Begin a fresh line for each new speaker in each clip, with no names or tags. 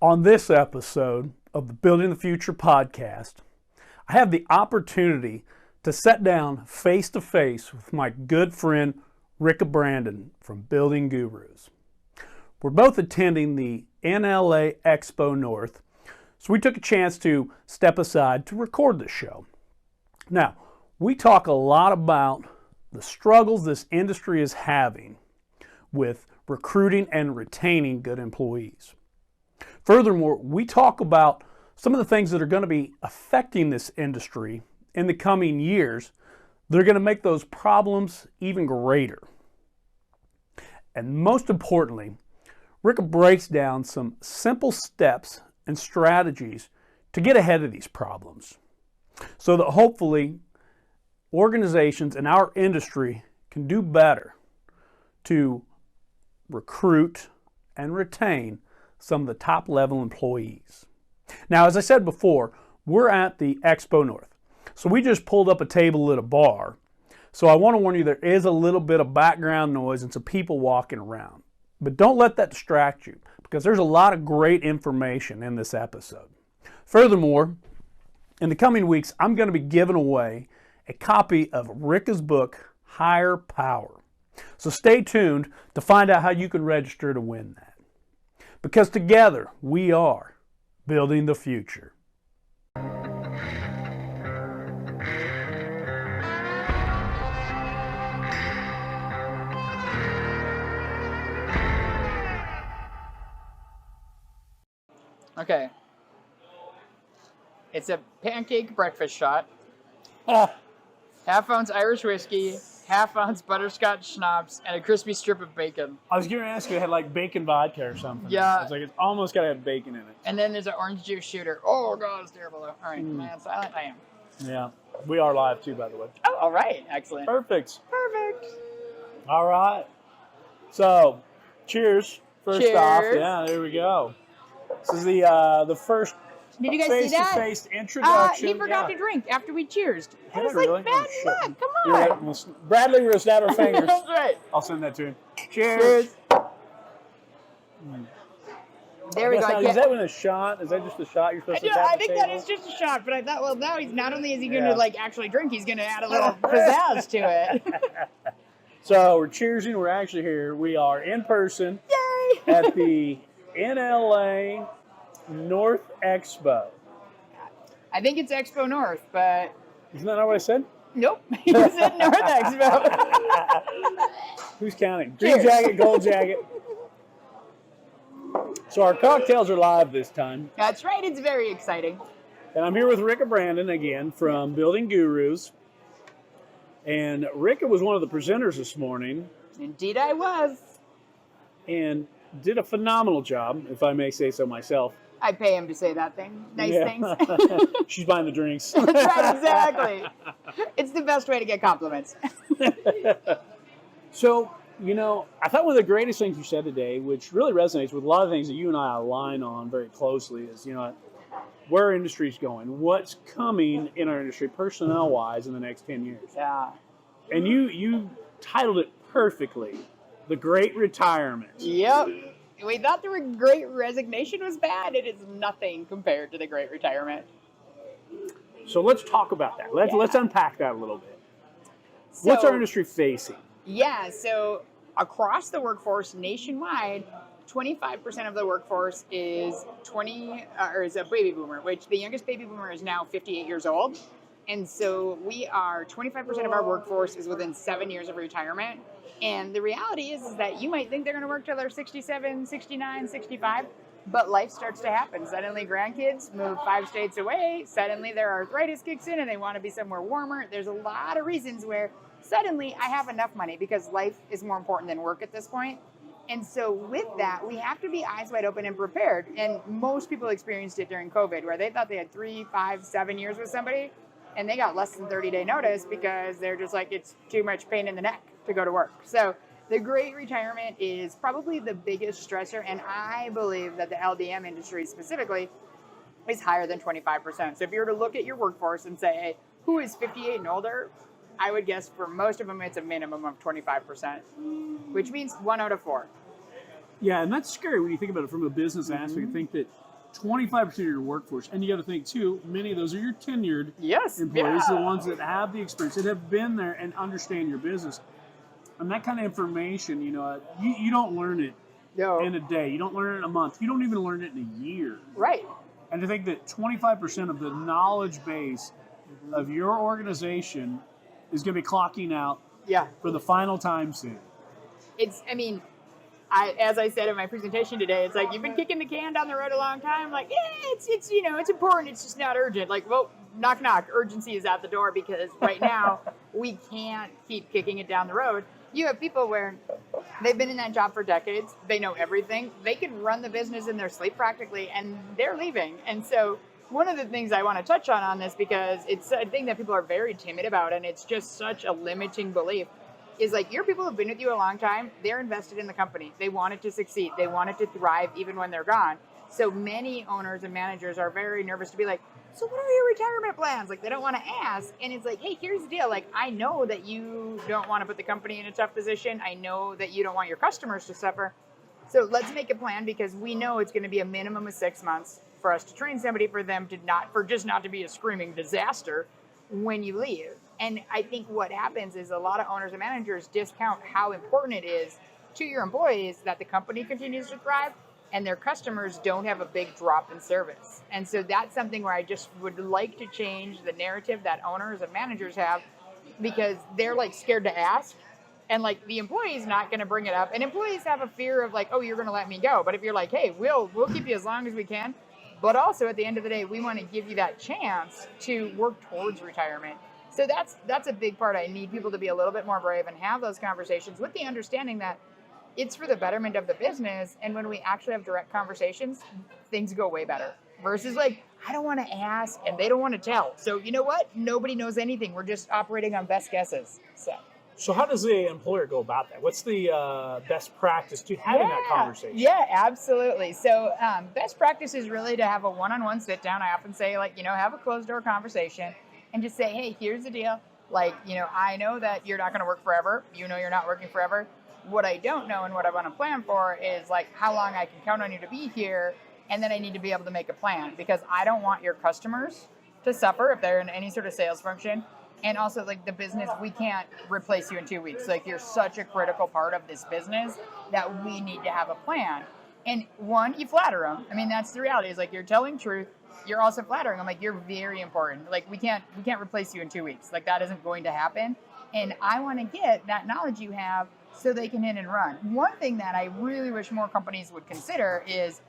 On this episode of the Building the Future podcast, I have the opportunity to sit down face to face with my good friend Rikka Brandon from Building Gurus. We're both attending the NLA Expo North, so we took a chance to step aside to record this show. Now, we talk a lot about the struggles this industry is having with recruiting and retaining good employees. Furthermore, we talk about some of the things that are going to be affecting this industry in the coming years that are going to make those problems even greater. And most importantly, Rikka breaks down some simple steps and strategies to get ahead of these problems so that hopefully organizations in our industry can do better to recruit and retain some of the top level employees. Now, as I said before, we're at the Expo North. So we just pulled up a table at a bar. So I want to warn you, there is a little bit of background noise and some people walking around. But don't let that distract you, because there's a lot of great information in this episode. Furthermore, in the coming weeks, I'm going to be giving away a copy of Rikka's book, Higher Power. So stay tuned to find out how you can register to win that. Because together, we are building the future.
Okay. It's a pancake breakfast shot. Half ounce Irish whiskey, half ounce butterscotch schnapps, and a crispy strip of bacon.
I was going to ask you, it had like bacon vodka or something.
Yeah.
It's like it's almost got to have bacon in it.
And then there's an orange juice shooter. Oh, God, it's terrible. All right, man, silent I am.
Yeah. We are live too, by the way.
Oh, all right. Excellent.
Perfect.
Perfect.
All right. So, cheers. First
Cheers.
off. Yeah, there we go. This is the first
Did you guys see that?
face-to-face introduction.
He forgot to drink after we cheersed.
Did
It was
I really?
like bad
Oh,
luck.
shit.
Come
You're
on.
right. Bradley, we're going to snap our fingers.
That's right.
I'll send that to him. Cheers.
There we go.
Now, is that one a shot? Is that just a shot you're supposed to tap
I
the
think
table?
that is just a shot, but I thought, well, now he's not only is he going to
Yeah.
like actually drink, he's going to add a little pizzazz to it.
So we're cheersing. We're actually here. We are in person
Yay!
at the NLA North Expo.
I think it's Expo North, but
Isn't that not what I said?
nope. You said North Expo.
Who's counting? Green
Cheers.
jacket, gold jacket. So our cocktails are live this time.
That's right. It's very exciting.
And I'm here with Rikka Brandon again from Building Gurus. And Rikka was one of the presenters this morning
Indeed, I was.
and did a phenomenal job, if I may say so myself.
I pay him to say that thing. Nice
Yeah.
things.
She's buying the drinks.
That's right. Exactly. It's the best way to get compliments.
So, I thought one of the greatest things you said today, which really resonates with a lot of things that you and I align on very closely, is, where our industry's going, what's coming in our industry personnel-wise in the next 10 years.
Yeah.
And you titled it perfectly, The Great Retirement.
Yep. We thought the Great Resignation was bad. It is nothing compared to the Great Retirement.
So let's talk about that. Let's unpack that a little bit.
So,
What's our industry facing?
Yeah, so across the workforce nationwide, 25% of the workforce is a baby boomer, which the youngest baby boomer is now 58 years old. And so 25% of our workforce is within 7 years of retirement. And the reality is that you might think they're going to work till they're 67, 69, 65, but life starts to happen. Suddenly grandkids move 5 states away. Suddenly their arthritis kicks in and they want to be somewhere warmer. There's a lot of reasons where suddenly I have enough money because life is more important than work at this point. And so with that, we have to be eyes wide open and prepared. And most people experienced it during COVID, where they thought they had 3, 5, 7 years with somebody, and they got less than 30-day notice because they're just like, it's too much pain in the neck to go to work. So the Great Retirement is probably the biggest stressor, and I believe that the LBM industry specifically is higher than 25%. So if you were to look at your workforce and say, hey, who is 58 and older? I would guess for most of them, it's a minimum of 25%, which means 1 out of 4.
Yeah, and that's scary when you think about it from a business aspect. I think that 25% of your workforce. And you got to think, too, many of those are your tenured
Yes.
employees,
Yeah.
the ones that have the experience, that have been there and understand your business. And that kind of information, you don't learn it
No.
in a day. You don't learn it in a month. You don't even learn it in a year.
Right.
And to think that 25% of the knowledge base of your organization is going to be clocking out
Yeah.
for the final time soon.
As I said in my presentation today, it's like, you've been kicking the can down the road a long time. Like, yeah, it's important. It's just not urgent. Like, well, knock, knock. Urgency is at the door, because right now we can't keep kicking it down the road. You have people where they've been in that job for decades. They know everything. They can run the business in their sleep practically, and they're leaving. And so one of the things I want to touch on this, because it's a thing that people are very timid about, and it's just such a limiting belief, is like, your people who've been with you a long time, they're invested in the company. They want it to succeed. They want it to thrive even when they're gone. So many owners and managers are very nervous to be like, so what are your retirement plans? Like, they don't want to ask. And it's like, hey, here's the deal. Like, I know that you don't want to put the company in a tough position. I know that you don't want your customers to suffer. So let's make a plan, because we know it's going to be a minimum of 6 months for us to train somebody, for them to not to be a screaming disaster when you leave. And I think what happens is a lot of owners and managers discount how important it is to your employees that the company continues to thrive and their customers don't have a big drop in service. And so that's something where I just would like to change the narrative that owners and managers have, because they're like scared to ask. And like, the employee's not going to bring it up. And employees have a fear of like, oh, you're going to let me go. But if you're like, hey, we'll keep you as long as we can. But also at the end of the day, we want to give you that chance to work towards retirement. So that's a big part. I need people to be a little bit more brave and have those conversations with the understanding that it's for the betterment of the business. And when we actually have direct conversations, things go way better. Versus like, I don't want to ask and they don't want to tell. So you know what? Nobody knows anything. We're just operating on best guesses.
So how does the employer go about that? What's the best practice to having that conversation?
Yeah, absolutely. So best practice is really to have a one-on-one sit down. I often say, like, have a closed door conversation and just say, hey, here's the deal. Like, I know that you're not going to work forever. You're not working forever. What I don't know and what I want to plan for is like how long I can count on you to be here. And then I need to be able to make a plan, because I don't want your customers to suffer if they're in any sort of sales function. And also, like, the business, we can't replace you in 2 weeks. Like, you're such a critical part of this business that we need to have a plan. And one, you flatter them. I mean, that's the reality. Is like, you're telling truth. You're also flattering them. Like, you're very important. Like, we can't replace you in 2 weeks. Like, that isn't going to happen. And I want to get that knowledge you have so they can hit and run. One thing that I really wish more companies would consider is,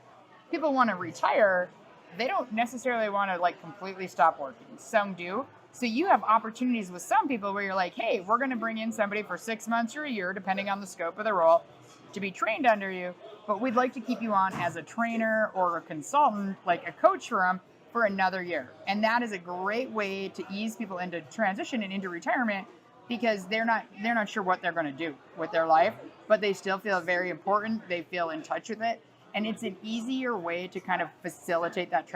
people want to retire. They don't necessarily want to like completely stop working. Some do. So you have opportunities with some people where you're like, hey, we're going to bring in somebody for 6 months or a year, depending on the scope of the role, to be trained under you. But we'd like to keep you on as a trainer or a consultant, like a coach for them, for another year. And that is a great way to ease people into transition and into retirement, because they're not sure what they're going to do with their life, but they still feel very important. They feel in touch with it. And it's an easier way to kind of facilitate that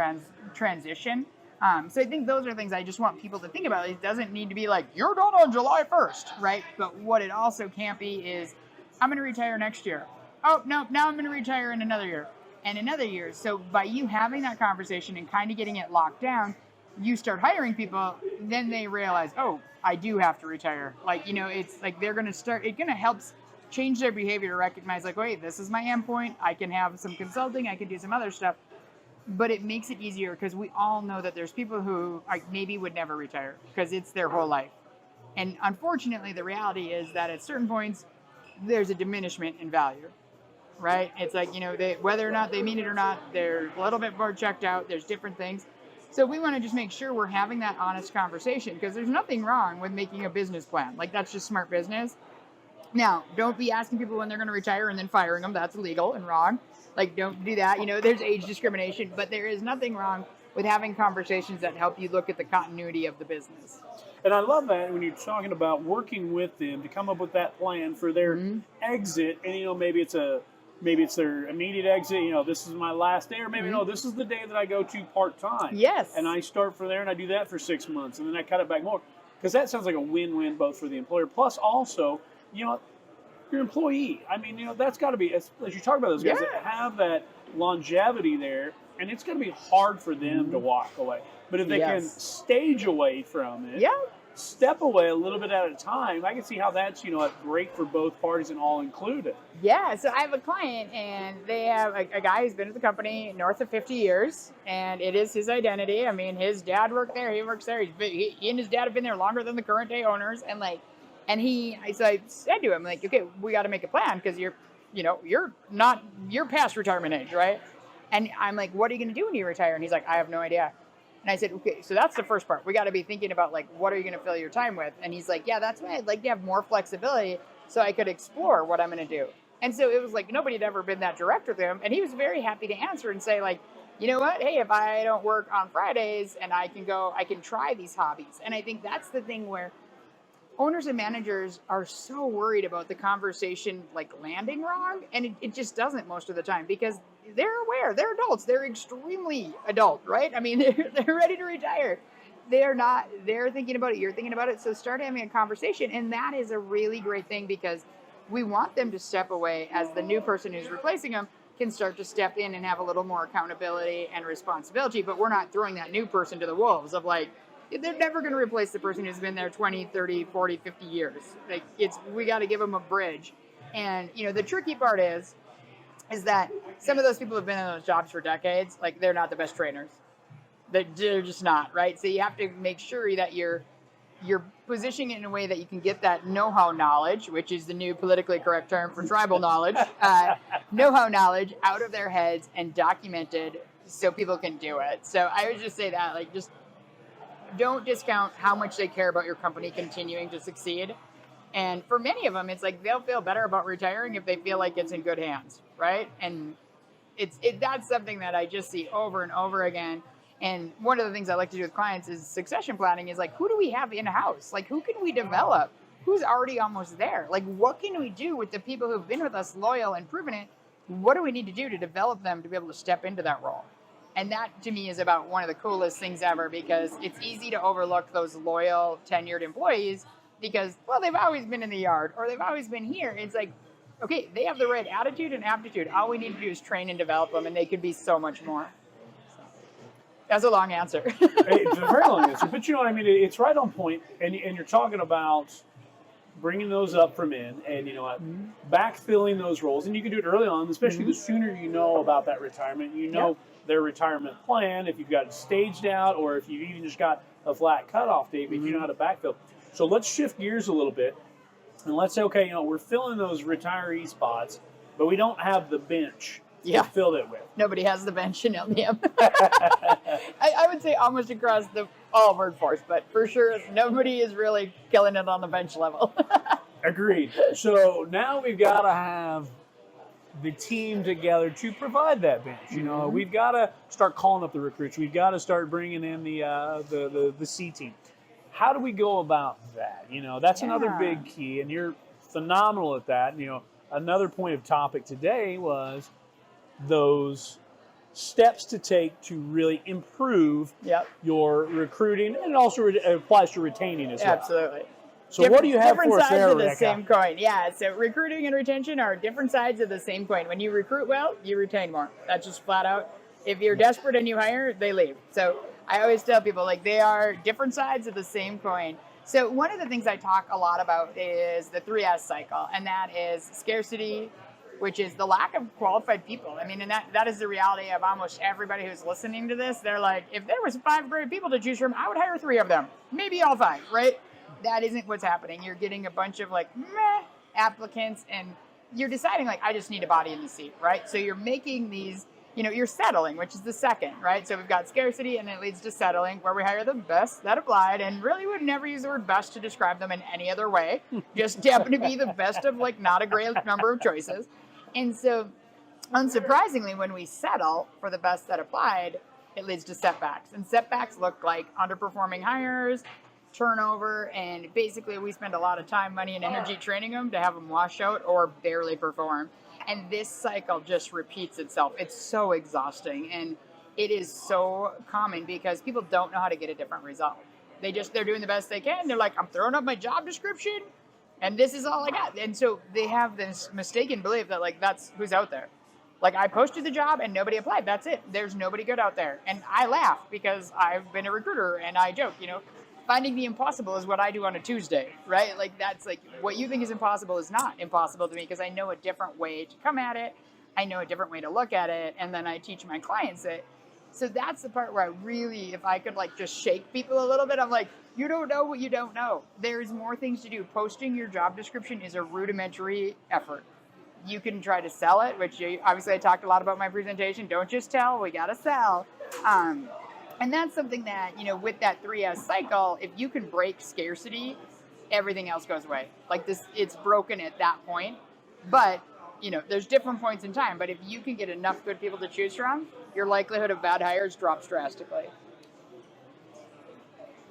transition. So I think those are things I just want people to think about. It doesn't need to be like, you're done on July 1st, right? But what it also can't be is, I'm going to retire next year. Oh, no, now I'm going to retire in another year and another year. So by you having that conversation and kind of getting it locked down, you start hiring people, then they realize, oh, I do have to retire. Like, it's like they're going to help change their behavior to recognize, like, wait, this is my endpoint. I can have some consulting. I can do some other stuff. But it makes it easier, because we all know that there's people who maybe would never retire because it's their whole life. And unfortunately, the reality is that at certain points, there's a diminishment in value, right? It's like, whether or not they mean it or not, they're a little bit more checked out. There's different things. So we want to just make sure we're having that honest conversation, because there's nothing wrong with making a business plan. Like, that's just smart business. Now, don't be asking people when they're going to retire and then firing them. That's illegal and wrong. Like, don't do that. There's age discrimination, but there is nothing wrong with having conversations that help you look at the continuity of the business.
And I love that when you're talking about working with them to come up with that plan for their exit. And, maybe it's their immediate exit. This is my last day, or maybe no, this is the day that I go to part-time.
Yes.
And I start for there and I do that for 6 months, and then I cut it back more. Because that sounds like a win-win both for the employer, plus also, your employee. I mean, that's got to be, as you talk about those guys that have that longevity there, and it's going to be hard for them to walk away. But if they can stage away from it, step away a little bit at a time, I can see how that's, great for both parties and all included.
Yeah, so I have a client, and they have a guy who's been at the company north of 50 years, and it is his identity. I mean, his dad worked there, he works there. He and his dad have been there longer than the current day owners, and I said to him, like, okay, we got to make a plan because you're past retirement age, right? And I'm like, what are you going to do when you retire? And he's like, I have no idea. And I said, okay, so that's the first part. We got to be thinking about, like, what are you going to fill your time with? And he's like, yeah, that's why I'd like to have more flexibility so I could explore what I'm going to do. And so it was like nobody had ever been that direct with him. And he was very happy to answer and say, like, you know what? Hey, if I don't work on Fridays and I can try these hobbies. And I think that's the thing where owners and managers are so worried about the conversation, like, landing wrong. And it just doesn't most of the time because they're aware, they're adults, they're extremely adult, right? I mean, they're ready to retire. They're thinking about it, you're thinking about it. So start having a conversation. And that is a really great thing because we want them to step away as the new person who's replacing them can start to step in and have a little more accountability and responsibility. But we're not throwing that new person to the wolves of like, they're never going to replace the person who's been there 20, 30, 40, 50 years. Like we got to give them a bridge. And, the tricky part is that some of those people who've been in those jobs for decades, like they're not the best trainers. They're just not, right? So you have to make sure that you're positioning it in a way that you can get that know-how knowledge, which is the new politically correct term for tribal knowledge, know-how knowledge out of their heads and documented so people can do it. So I would just say that, like, just don't discount how much they care about your company continuing to succeed. And for many of them, it's like they'll feel better about retiring if they feel like it's in good hands, right? And that's something that I just see over and over again. And one of the things I like to do with clients is succession planning is like, who do we have in-house? Like, who can we develop? Who's already almost there? Like, what can we do with the people who've been with us loyal and proven it? What do we need to do to develop them to be able to step into that role? And that, to me, is about one of the coolest things ever because it's easy to overlook those loyal, tenured employees because, well, they've always been in the yard or they've always been here. It's like, okay, they have the right attitude and aptitude. All we need to do is train and develop them, and they could be so much more. So, that's a long answer.
It's a very long answer, but I mean, it's right on point, and you're talking about bringing those up from in and, backfilling those roles, and you can do it early on, especially the sooner you know about that retirement, their retirement plan, if you've got it staged out or if you've even just got a flat cutoff date, but you know how to backfill. So let's shift gears a little bit and let's say, okay, we're filling those retiree spots, but we don't have the bench to fill it with.
Nobody has the bench in LBM. I would say almost across all workforce, but for sure, nobody is really killing it on the bench level.
Agreed. So now we've got to have the team together to provide that bench. We've got to start calling up the recruits. We've got to start bringing in the C team. How do we go about that? That's another big key, and you're phenomenal at that. Another point of topic today was those steps to take to really improve your recruiting, and it also applies to retaining as well.
Absolutely.
So what do you have for us there,
Different sides of the
Rikka?
same coin. Yeah, so recruiting and retention are different sides of the same coin. When you recruit well, you retain more. That's just flat out. If you're desperate and you hire, they leave. So I always tell people, like, they are different sides of the same coin. So one of the things I talk a lot about is the 3S cycle, and that is scarcity, which is the lack of qualified people. I mean, and that is the reality of almost everybody who's listening to this. They're like, if there was 5 great people to choose from, I would hire 3 of them, maybe all 5, right? That isn't what's happening. You're getting a bunch of like meh applicants, and you're deciding like, I just need a body in the seat, right? So you're making these, you're settling, which is the second, right? So we've got scarcity, and it leads to settling, where we hire the best that applied, and really would never use the word best to describe them in any other way. Just happen to be the best of like not a great number of choices. And so, unsurprisingly, when we settle for the best that applied, it leads to setbacks. And setbacks look like underperforming hires, turnover, and basically we spend a lot of time, money, and energy training them to have them wash out or barely perform. And this cycle just repeats itself. It's so exhausting, and it is so common because people don't know how to get a different result. They're doing the best they can. They're like, I'm throwing up my job description, and this is all I got. And so they have this mistaken belief that like that's who's out there. Like, I posted the job and nobody applied. That's it. There's nobody good out there. And I laugh because I've been a recruiter and I joke, finding the impossible is what I do on a Tuesday, right? Like, that's like, what you think is impossible is not impossible to me because I know a different way to come at it. I know a different way to look at it. And then I teach my clients it. So that's the part where I really, if I could like just shake people a little bit, I'm like, you don't know what you don't know. There's more things to do. Posting your job description is a rudimentary effort. You can try to sell it, which obviously I talked a lot about my presentation. Don't just tell, we got to sell. And that's something that, with that 3S cycle, if you can break scarcity, everything else goes away. Like this, it's broken at that point. But, there's different points in time. But if you can get enough good people to choose from, your likelihood of bad hires drops drastically.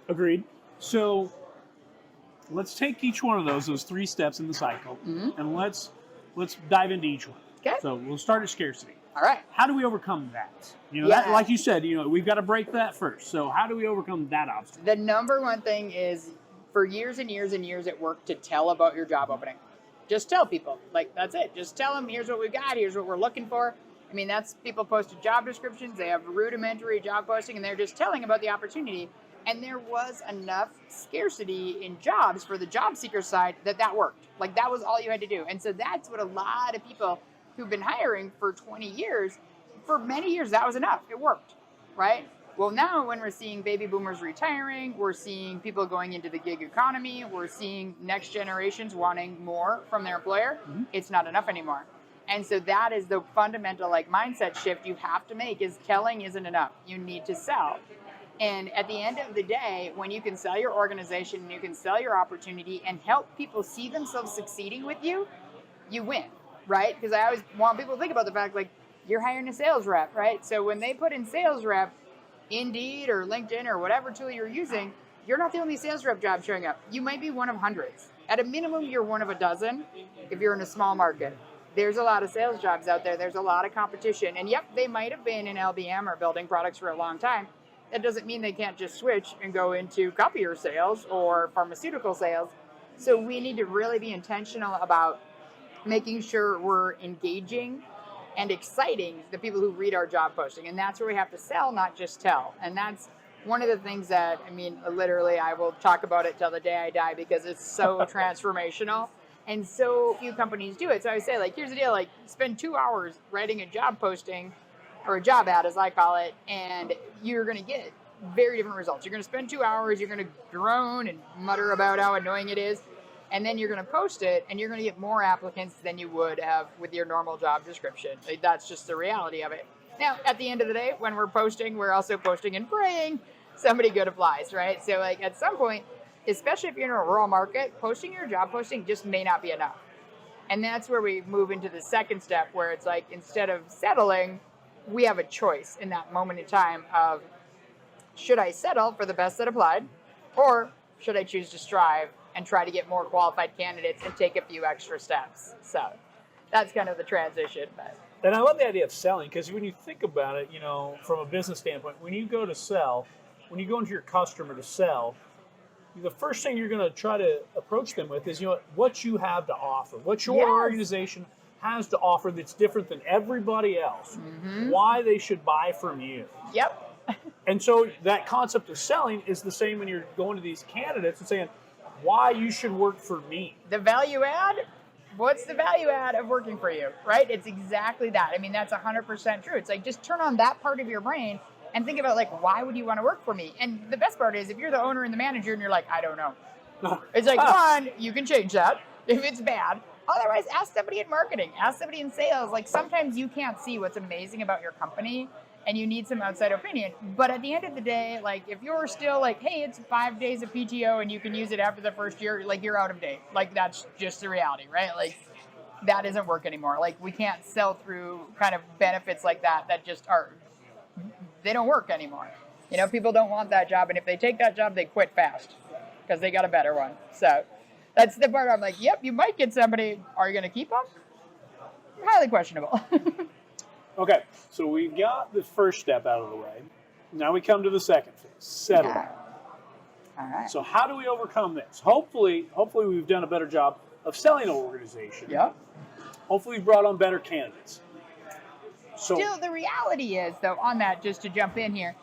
Agreed. So let's take each one of those 3 steps in the cycle, and let's dive into each one.
Okay.
So we'll start at scarcity.
All right.
How do we overcome that? That, like you said, we've got to break that first. So how do we overcome that obstacle?
The number one thing is, for years and years and years at work, to tell about your job opening. Just tell people. Like, that's it. Just tell them, here's what we've got, here's what we're looking for. I mean, that's people posted job descriptions, they have rudimentary job posting, and they're just telling about the opportunity. And there was enough scarcity in jobs for the job seeker side that worked. Like, that was all you had to do. And so that's what a lot of people who've been hiring for 20 years, for many years, that was enough. It worked, right? Well, now when we're seeing baby boomers retiring, we're seeing people going into the gig economy, we're seeing next generations wanting more from their employer, it's not enough anymore. And so that is the fundamental mindset shift you have to make, is telling isn't enough. You need to sell. And at the end of the day, when you can sell your organization and you can sell your opportunity and help people see themselves succeeding with you, you win, right? Because I always want people to think about the fact, you're hiring a sales rep, right? So when they put in sales rep, Indeed or LinkedIn or whatever tool you're using, you're not the only sales rep job showing up. You might be one of hundreds. At a minimum, you're one of a dozen if you're in a small market. There's a lot of sales jobs out there. There's a lot of competition. And yep, they might have been in LBM or building products for a long time. That doesn't mean they can't just switch and go into copier sales or pharmaceutical sales. So we need to really be intentional about making sure we're engaging and exciting the people who read our job posting. And that's where we have to sell, not just tell. And that's one of the things that, literally, I will talk about it till the day I die because it's so transformational. And so few companies do it. So I would say, here's the deal, spend 2 hours writing a job posting, or a job ad as I call it, and you're going to get very different results. You're going to spend 2 hours, you're going to groan and mutter about how annoying it is, and then you're going to post it, and you're going to get more applicants than you would have with your normal job description. That's just the reality of it. Now, at the end of the day, when we're posting, we're also posting and praying somebody good applies, right? So at some point, especially if you're in a rural market, posting your job posting just may not be enough. And that's where we move into the second step, where it's instead of settling, we have a choice in that moment in time of, should I settle for the best that applied, or should I choose to strive and try to get more qualified candidates and take a few extra steps? So that's kind of the transition.
And I love the idea of selling, because when you think about it, from a business standpoint, when you go to sell, when you go into your customer to sell, the first thing you're going to try to approach them with is, what you have to offer, what your organization has to offer that's different than everybody else, why they should buy from you.
Yep.
And so that concept of selling is the same when you're going to these candidates and saying, why you should work for me.
The value add? What's the value add of working for you, right? It's exactly that. That's 100% true. It's just turn on that part of your brain and think about, why would you want to work for me? And the best part is, if you're the owner and the manager and you're I don't know. It's one, you can change that if it's bad. Otherwise, ask somebody in marketing, ask somebody in sales. Sometimes you can't see what's amazing about your company and you need some outside opinion. But at the end of the day, if you're still hey, it's 5 days of PTO and you can use it after the first year, you're out of date. That's just the reality, right? That doesn't work anymore. We can't sell through kind of benefits like that just they don't work anymore. People don't want that job. And if they take that job, they quit fast because they got a better one. So that's the part I'm yep, you might get somebody. Are you going to keep them? Highly questionable.
Okay, so we've got the first step out of the way. Now we come to the second phase, settling.
Yeah. All right.
So how do we overcome this? Hopefully we've done a better job of selling an organization.
Yep.
Hopefully we've brought on better candidates.
Still, the reality is, though, on that, just to jump in here,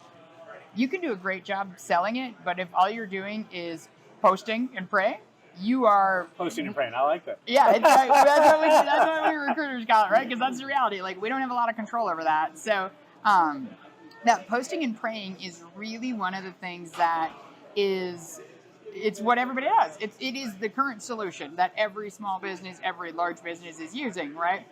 you can do a great job selling it, but if all you're doing is posting and praying, you are
Posting and praying. I like that.
Yeah, that's what we recruiters call it, right? Because that's the reality. Like, we don't have a lot of control over that. So, that posting and praying is really one of the things that it's what everybody does. It is the current solution that every small business, every large business is using, right?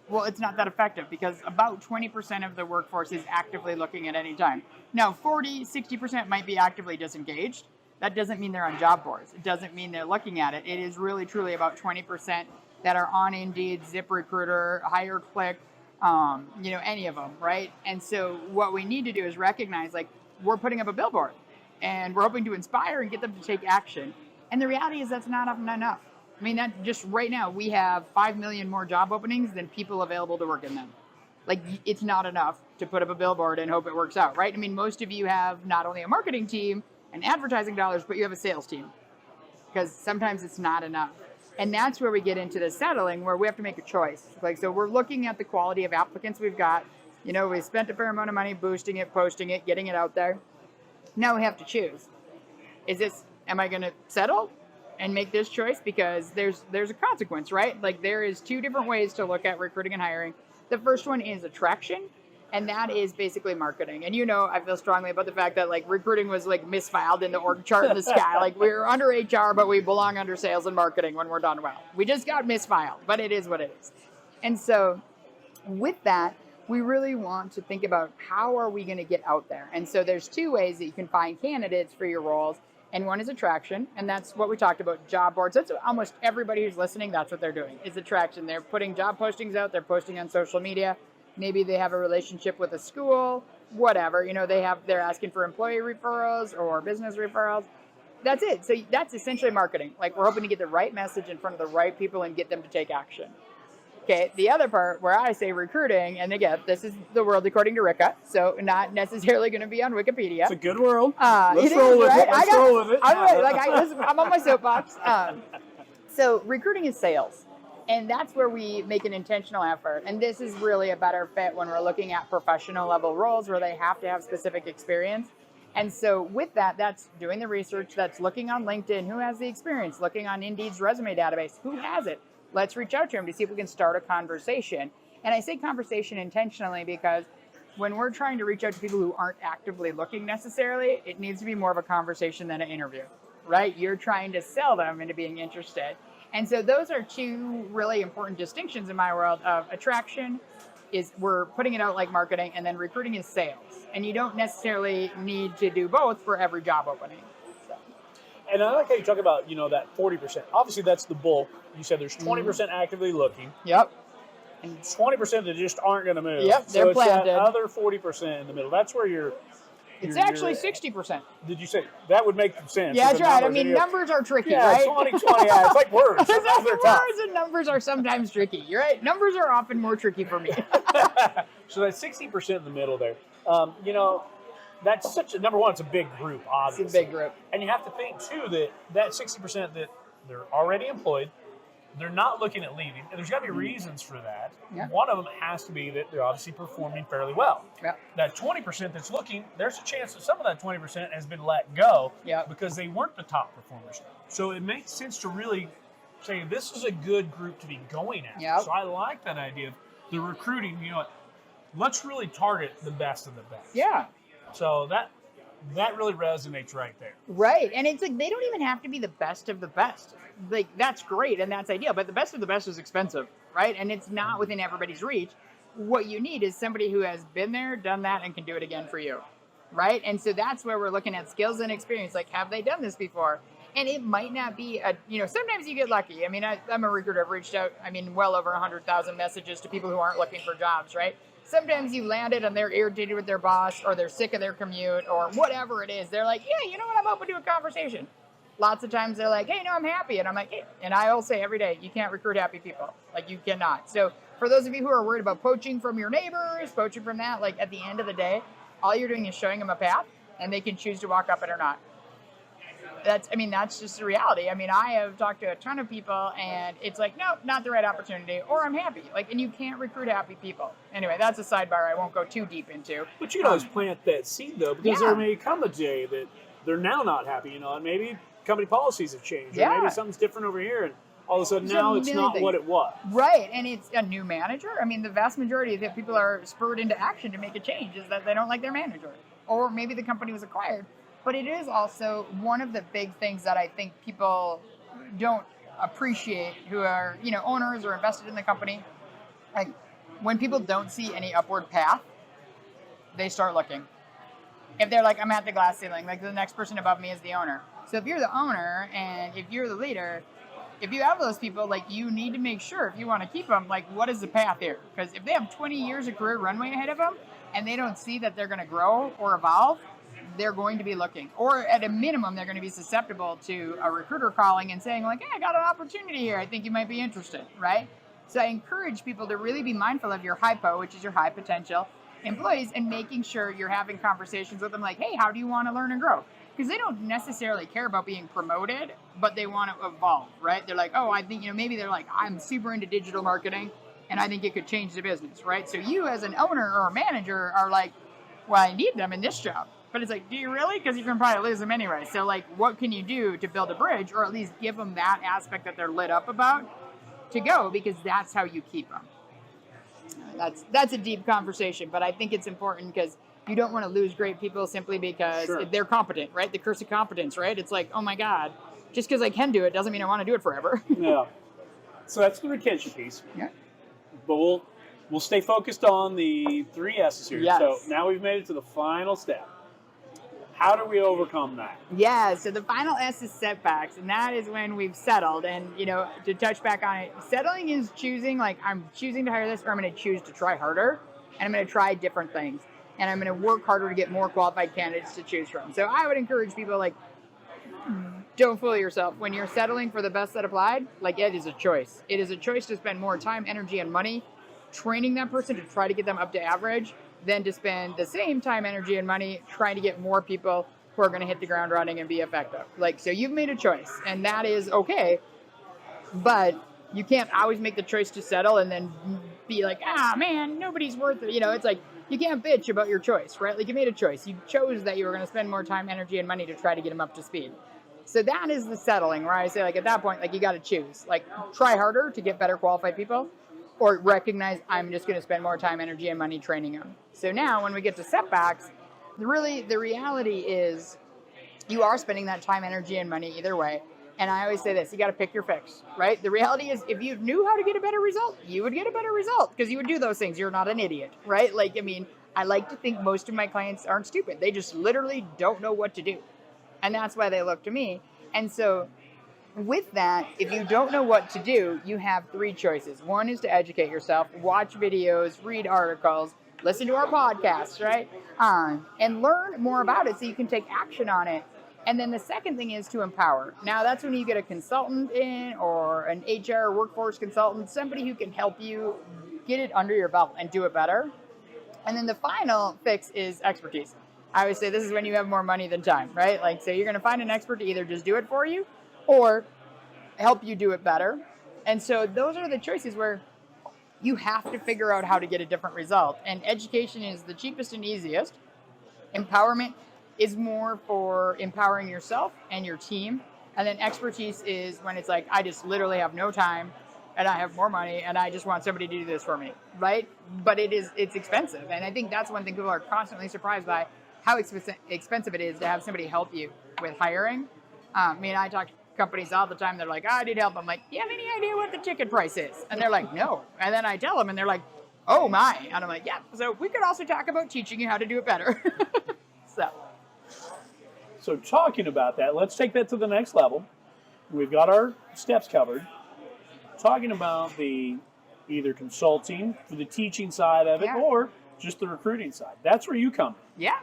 Well, it's not that effective because about 20% of the workforce is actively looking at any time. Now, 60% might be actively disengaged. That doesn't mean they're on job boards. It doesn't mean they're looking at it. It is really, truly about 20% that are on Indeed, ZipRecruiter, HireClick, any of them, right? And so what we need to do is recognize, like, we're putting up a billboard and we're hoping to inspire and get them to take action. And the reality is that's not enough. I mean, that just right now, we have 5 million more job openings than people available to work in them. Like, it's not enough to put up a billboard and hope it works out, right? I mean, most of you have not only a marketing team and advertising dollars, but you have a sales team, because sometimes it's not enough. And that's where we get into the settling, where we have to make a choice. Like, so we're looking at the quality of applicants we've got. We spent a fair amount of money boosting it, posting it, getting it out there. Now we have to choose. Am I going to settle and make this choice? Because there's a consequence, right? Like, there is 2 different ways to look at recruiting and hiring. The first one is attraction, and that is basically marketing. And I feel strongly about the fact that, like, recruiting was, like, misfiled in the org chart in the sky. Like, we're under HR, but we belong under sales and marketing when we're done well. We just got misfiled, but it is what it is. And so with that, we really want to think about how are we going to get out there. And so there's 2 ways that you can find candidates for your roles. And one is attraction, and that's what we talked about, job boards. That's almost everybody who's listening, that's what they're doing, is attraction. They're putting job postings out, they're posting on social media. Maybe they have a relationship with a school, whatever. They're asking for employee referrals or business referrals. That's it. So that's essentially marketing. Like, we're hoping to get the right message in front of the right people and get them to take action. Okay, the other part where I say recruiting, and again, this is the world according to Rikka, so not necessarily going to be on Wikipedia.
It's a good world.
Let's roll with it. Let's roll with it. I'm on my soapbox. So recruiting is sales, and that's where we make an intentional effort. And this is really a better fit when we're looking at professional level roles where they have to have specific experience. And so with that, that's doing the research, that's looking on LinkedIn, who has the experience, looking on Indeed's resume database, who has it. Let's reach out to them to see if we can start a conversation. And I say conversation intentionally because when we're trying to reach out to people who aren't actively looking necessarily, it needs to be more of a conversation than an interview, right? You're trying to sell them into being interested. And so those are 2 really important distinctions in my world of attraction is we're putting it out like marketing, and then recruiting is sales. And you don't necessarily need to do both for every job opening.
And I like how you talk about, that 40%. Obviously, that's the bulk. You said there's 20% actively looking.
Yep.
And 20% that just aren't going to move.
Yep, they're planted.
That other 40% in the middle. That's where
it's actually 60%.
Did you say? That would make sense.
Yeah, that's right. I mean, numbers are tricky, right?
20, yeah, it's like words. Sometimes they're tough.
Words and numbers are sometimes tricky. You're right. Numbers are often more tricky for me.
So that 60% in the middle there, that's number one, it's a big group, obviously.
It's a big group.
And you have to think, too, that 60% that they're already employed, they're not looking at leaving, and there's got to be reasons for that.
Yeah.
One of them has to be that they're obviously performing fairly well.
Yeah.
That 20% that's looking, there's a chance that some of that 20% has been let go because they weren't the top performers. So it makes sense to really say this is a good group to be going after.
Yep.
So I like that idea of the recruiting. Let's really target the best of the best.
Yeah.
So that really resonates right there.
Right. And it's like they don't even have to be the best of the best. Like, that's great and that's ideal, but the best of the best is expensive, right? And it's not within everybody's reach. What you need is somebody who has been there, done that, and can do it again for you, right? And so that's where we're looking at skills and experience. Like, have they done this before? And it might not be sometimes you get lucky. I mean, I'm a recruiter. I've reached out, well over 100,000 messages to people who aren't looking for jobs, right? Sometimes you land it and they're irritated with their boss or they're sick of their commute or whatever it is. They're like, yeah, you know what? I'm open to a conversation. Lots of times they're like, hey, no, I'm happy. And I'm like, hey. And I will say every day, you can't recruit happy people. Like, you cannot. So for those of you who are worried about poaching from your neighbors, poaching from that, like, at the end of the day, all you're doing is showing them a path and they can choose to walk up it or not. that's just the reality. I mean, I have talked to a ton of people and it's like, nope, not the right opportunity, or I'm happy. Like, and you can't recruit happy people. Anyway, that's a sidebar I won't go too deep into.
But you can always plant that seed, though, because there may come a day that they're now not happy, and maybe company policies have changed, or maybe something's different over here, and all of a sudden now it's not what it was.
Right, and it's a new manager. I mean, the vast majority of the people are spurred into action to make a change is that they don't like their manager, or maybe the company was acquired. But it is also one of the big things that I think people don't appreciate who are, owners or invested in the company. Like, when people don't see any upward path, they start looking. If they're like, I'm at the glass ceiling, like the next person above me is the owner. So if you're the owner and if you're the leader, if you have those people, like, you need to make sure, if you want to keep them, like, what is the path here? Because if they have 20 years of career runway ahead of them and they don't see that they're going to grow or evolve, they're going to be looking. Or at a minimum, they're going to be susceptible to a recruiter calling and saying, like, hey, I got an opportunity here. I think you might be interested, right? So I encourage people to really be mindful of your HIPO, which is your high potential employees, and making sure you're having conversations with them like, hey, how do you want to learn and grow? Because they don't necessarily care about being promoted, but they want to evolve, right? They're like, oh, I think, maybe they're like, I'm super into digital marketing and I think it could change the business, right? So you as an owner or a manager are like, well, I need them in this job. But it's like, do you really? Because you can probably lose them anyway. So, like, what can you do to build a bridge, or at least give them that aspect that they're lit up about to go? Because that's how you keep them. That's a deep conversation, but I think it's important because you don't want to lose great people simply because they're competent, right? The curse of competence, right? It's like, oh my God, just because I can do it doesn't mean I want to do it forever.
Yeah. So that's the retention piece.
Yeah.
But we'll stay focused on the 3 S's here.
Yes.
So now we've made it to the final step. How do we overcome that?
Yeah, so the final S is setbacks, and that is when we've settled. And, to touch back on it, settling is choosing, like, I'm choosing to hire this, or I'm going to choose to try harder, and I'm going to try different things. And I'm going to work harder to get more qualified candidates to choose from. So I would encourage people, like, don't fool yourself. When you're settling for the best that applied, like, it is a choice. It is a choice to spend more time, energy, and money training that person to try to get them up to average than to spend the same time, energy, and money trying to get more people who are going to hit the ground running and be effective. Like, so you've made a choice, and that is okay. But you can't always make the choice to settle and then be like, man, nobody's worth it. It's like, you can't bitch about your choice, right? Like, you made a choice. You chose that you were going to spend more time, energy, and money to try to get them up to speed. So that is the settling, where I say, like, at that point, like, you got to choose. Like, try harder to get better qualified people, or recognize I'm just going to spend more time, energy, and money training them. So now when we get to setbacks, the reality is you are spending that time, energy, and money either way. And I always say this, you got to pick your fix, right? The reality is, if you knew how to get a better result, you would get a better result because you would do those things. You're not an idiot, right? Like, I like to think most of my clients aren't stupid. They just literally don't know what to do. And that's why they look to me. And so with that, if you don't know what to do, you have 3 choices. One is to educate yourself, watch videos, read articles, listen to our podcasts, right? And learn more about it so you can take action on it. And then the second thing is to empower. Now, that's when you get a consultant in, or an HR workforce consultant, somebody who can help you get it under your belt and do it better. And then the final fix is expertise. I always say this is when you have more money than time, right? Like, so you're going to find an expert to either just do it for you or help you do it better. And so those are the choices where you have to figure out how to get a different result. And education is the cheapest and easiest. Empowerment is more for empowering yourself and your team. And then expertise is when it's like, I just literally have no time and I have more money and I just want somebody to do this for me, right? But it's expensive. And I think that's one thing people are constantly surprised by, how expensive it is to have somebody help you with hiring. I talk to companies all the time. They're like, I need help. I'm like, do you have any idea what the ticket price is? And they're like, no. And then I tell them and they're like, oh my. And I'm like, yeah. So we could also talk about teaching you how to do it better.
So talking about that, let's take that to the next level. We've got our steps covered. Talking about the either consulting for the teaching side of it or just the recruiting side. That's where you come in.
Yeah,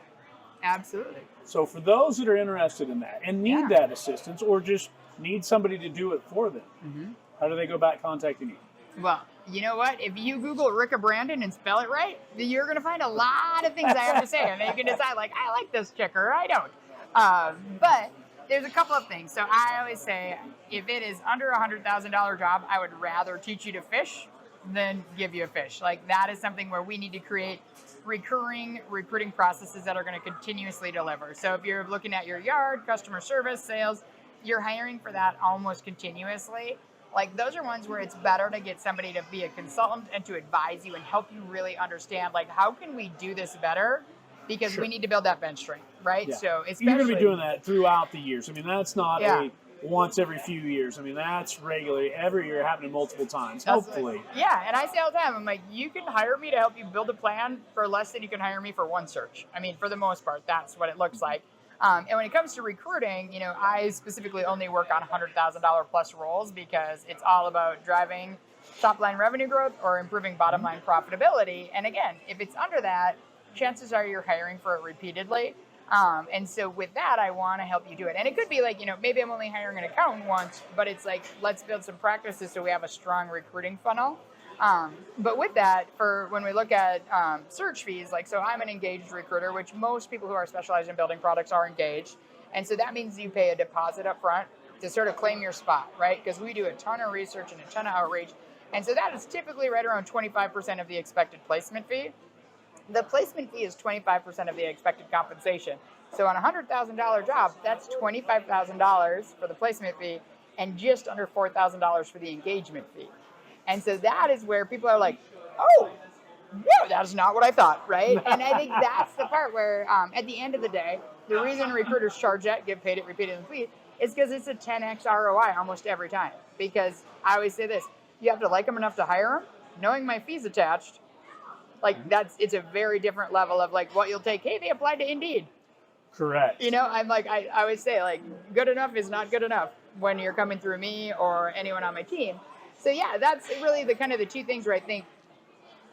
absolutely.
So for those that are interested in that and need that assistance, or just need somebody to do it for them, how do they go about contacting you?
Well, you know what? If you Google Rikka Brandon and spell it right, you're going to find a lot of things I have to say. And then you can decide, like, I like this chick or I don't. But there's a couple of things. So I always say, if it is under $100,000 job, I would rather teach you to fish than give you a fish. Like, that is something where we need to create recurring recruiting processes that are going to continuously deliver. So if you're looking at your yard, customer service, sales, you're hiring for that almost continuously. Like, those are ones where it's better to get somebody to be a consultant and to advise you and help you really understand, like, how can we do this better? Because we need to build that bench strength, right?
Yeah.
So especially,
you're going to be doing that throughout the years. I mean, that's not
Yeah.
a once every few years. I mean, that's regularly, every year, happening multiple times, hopefully.
Yeah, and I say all the time, I'm like, you can hire me to help you build a plan for less than you can hire me for one search. I mean, for the most part, that's what it looks like. And when it comes to recruiting, you know, I specifically only work on $100,000 plus roles because it's all about driving top line revenue growth or improving bottom line profitability. And again, if it's under that, chances are you're hiring for it repeatedly. And so with that, I want to help you do it. And it could be like, you know, maybe I'm only hiring an accountant once, but it's like, let's build some practices so we have a strong recruiting funnel. But with that, for when we look at search fees, like, so I'm an engaged recruiter, which most people who are specialized in building products are engaged. And so that means you pay a deposit up front to sort of claim your spot, right? Because we do a ton of research and a ton of outreach. And so that is typically right around 25% of the expected placement fee. The placement fee is 25% of the expected compensation. So on a $100,000 job, that's $25,000 for the placement fee and just under $4,000 for the engagement fee. And so that is where people are like, oh, yeah, that's not what I thought, right? And I think that's the part where at the end of the day, the reason recruiters charge that, get paid it repeatedly, is because it's a 10x ROI almost every time. Because I always say this, you have to like them enough to hire them. Knowing my fees attached, like, it's a very different level of like what you'll take. Hey, they applied to Indeed.
Correct.
You know, I'm like, I always say, like, good enough is not good enough when you're coming through me or anyone on my team. So yeah, that's really the kind of the two things where I think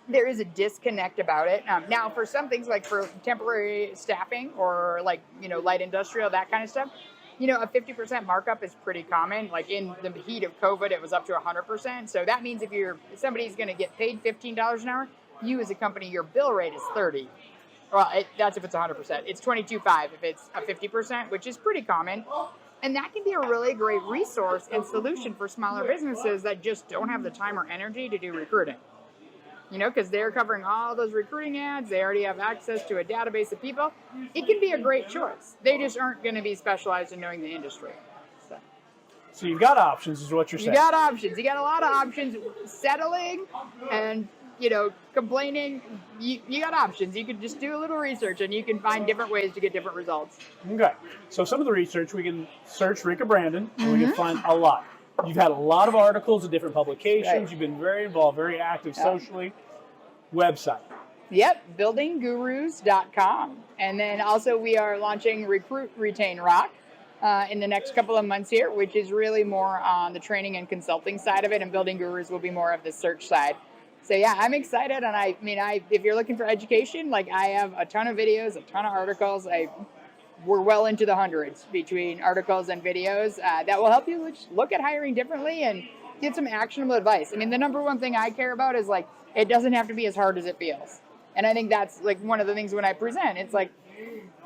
there is a disconnect about it. Now, for some things, like for temporary staffing or like, you know, light industrial, that kind of stuff, you know, a 50% markup is pretty common. Like in the heat of COVID, it was up to 100%. So that means if somebody's going to get paid $15 an hour, you as a company, your bill rate is 30. Well, that's if it's 100%. It's 22.5 if it's a 50%, which is pretty common. And that can be a really great resource and solution for smaller businesses that just don't have the time or energy to do recruiting. You know, because they're covering all those recruiting ads. They already have access to a database of people. It can be a great choice. They just aren't going to be specialized in knowing the industry.
So you've got options is what you're saying.
You got options. You got a lot of options. Settling and, you know, complaining, you got options. You can just do a little research and you can find different ways to get different results.
Okay. So some of the research, we can search Rikka Brandon and we can find a lot. You've had a lot of articles in different publications.
Right.
You've been very involved, very active socially. Website.
Yep, buildinggurus.com. And then also we are launching Recruit, Retain, Rock in the next couple of months here, which is really more on the training and consulting side of it, and Building Gurus will be more of the search side. So yeah, I'm excited, and if you're looking for education, like I have a ton of videos, a ton of articles. We're well into the hundreds between articles and videos that will help you look at hiring differently and get some actionable advice. I mean, the number one thing I care about is like, it doesn't have to be as hard as it feels. And I think that's like one of the things when I present, it's like,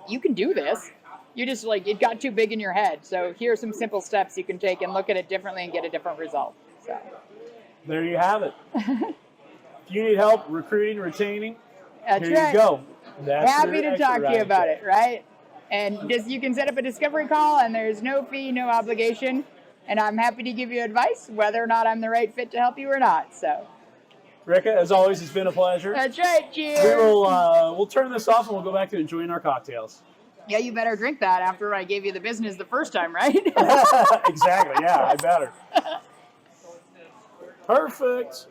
you can do this. You just like, it got too big in your head. So here are some simple steps you can take and look at it differently and get a different result. So
there you have it. If you need help recruiting, retaining,
that's
here
right.
you go. That's
happy to talk to you about it, right? And just you can set up a discovery call and there's no fee, no obligation. And I'm happy to give you advice whether or not I'm the right fit to help you or not. So
Rikka, as always, it's been a pleasure.
That's right. Cheers.
We'll turn this off and we'll go back to enjoying our cocktails.
Yeah, you better drink that after I gave you the business the first time, right?
Exactly. Yeah, I better. Perfect.